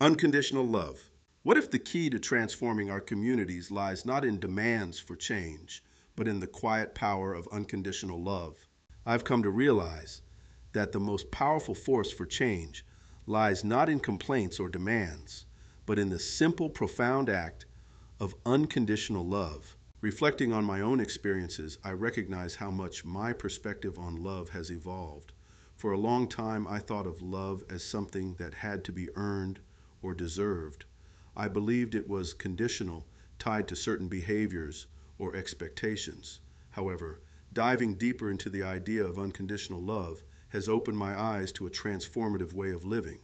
Unconditional love. What if the key to transforming our communities lies not in demands for change, but in the quiet power of unconditional love? I've come to realize that the most powerful force for change lies not in complaints or demands, but in the simple, profound act of unconditional love. Reflecting on my own experiences, I recognize how much my perspective on love has evolved. For a long time, I thought of love as something that had to be earned or deserved. I believed it was conditional, tied to certain behaviors or expectations. However, diving deeper into the idea of unconditional love has opened my eyes to a transformative way of living,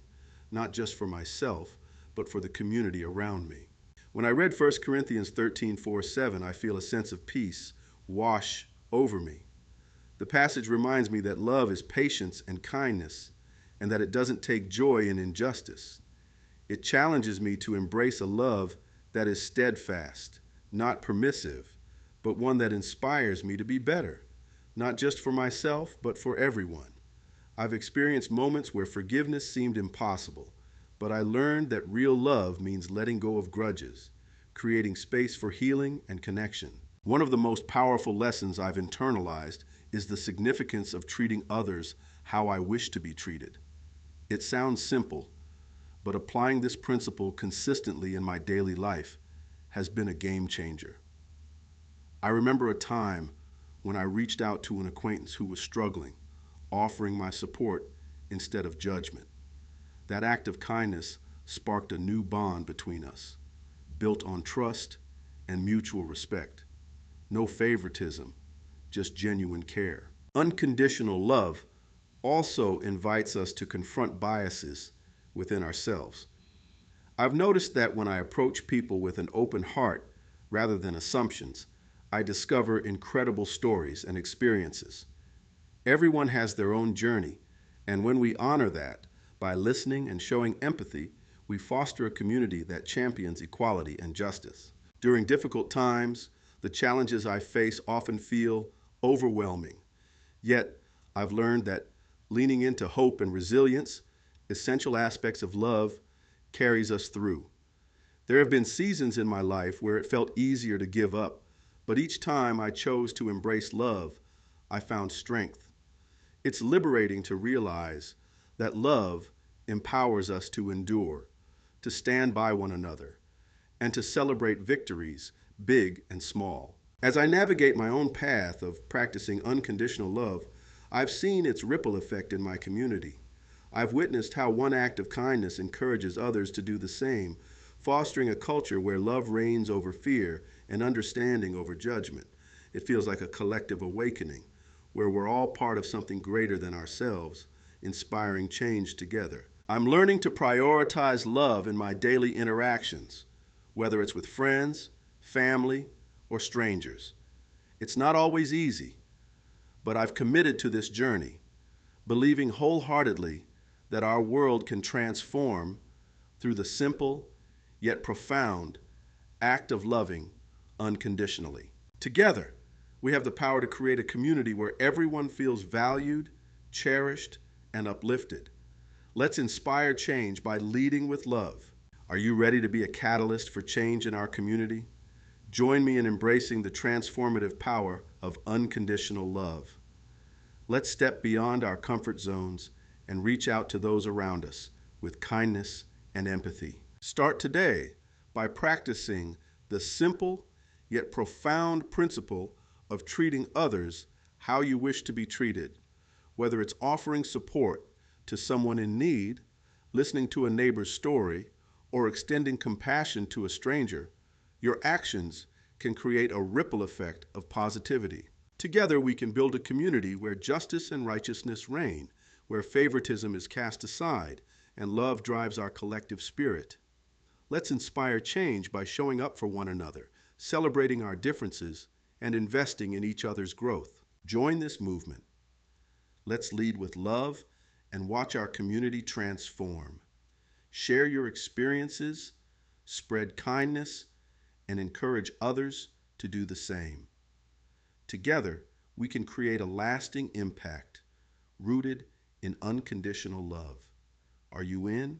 not just for myself, but for the community around me. When I read 1 Corinthians 13:4-7, I feel a sense of peace wash over me. The passage reminds me that love is patience and kindness, and that it doesn't take joy in injustice. It challenges me to embrace a love that is steadfast, not permissive, but one that inspires me to be better, not just for myself, but for everyone. I've experienced moments where forgiveness seemed impossible, but I learned that real love means letting go of grudges, creating space for healing and connection. One of the most powerful lessons I've internalized is the significance of treating others how I wish to be treated. It sounds simple, but applying this principle consistently in my daily life has been a game changer. I remember a time when I reached out to an acquaintance who was struggling, offering my support instead of judgment. That act of kindness sparked a new bond between us, built on trust and mutual respect. No favoritism, just genuine care. Unconditional love also invites us to confront biases within ourselves. I've noticed that when I approach people with an open heart rather than assumptions, I discover incredible stories and experiences. Everyone has their own journey, and when we honor that by listening and showing empathy, we foster a community that champions equality and justice. During difficult times, the challenges I face often feel overwhelming. Yet, I've learned that leaning into hope and resilience, essential aspects of love, carries us through. There have been seasons in my life where it felt easier to give up, but each time I chose to embrace love, I found strength. It's liberating to realize that love empowers us to endure, to stand by one another, and to celebrate victories, big and small. As I navigate my own path of practicing unconditional love, I've seen its ripple effect in my community. I've witnessed how one act of kindness encourages others to do the same, fostering a culture where love reigns over fear and understanding over judgment. It feels like a collective awakening, where we're all part of something greater than ourselves, inspiring change together. I'm learning to prioritize love in my daily interactions, whether it's with friends, family, or strangers. It's not always easy, but I've committed to this journey, believing wholeheartedly that our world can transform through the simple yet profound act of loving unconditionally. Together, we have the power to create a community where everyone feels valued, cherished, and uplifted. Let's inspire change by leading with love. Are you ready to be a catalyst for change in our community? Join me in embracing the transformative power of unconditional love. Let's step beyond our comfort zones and reach out to those around us with kindness and empathy. Start today by practicing the simple yet profound principle of treating others how you wish to be treated, whether it's offering support to someone in need, listening to a neighbor's story, or extending compassion to a stranger. Your actions can create a ripple effect of positivity. Together, we can build a community where justice and righteousness reign, where favoritism is cast aside, and love drives our collective spirit. Let's inspire change by showing up for one another, celebrating our differences, and investing in each other's growth. Join this movement. Let's lead with love and watch our community transform. Share your experiences, spread kindness, and encourage others to do the same. Together, we can create a lasting impact rooted in unconditional love. Are you in?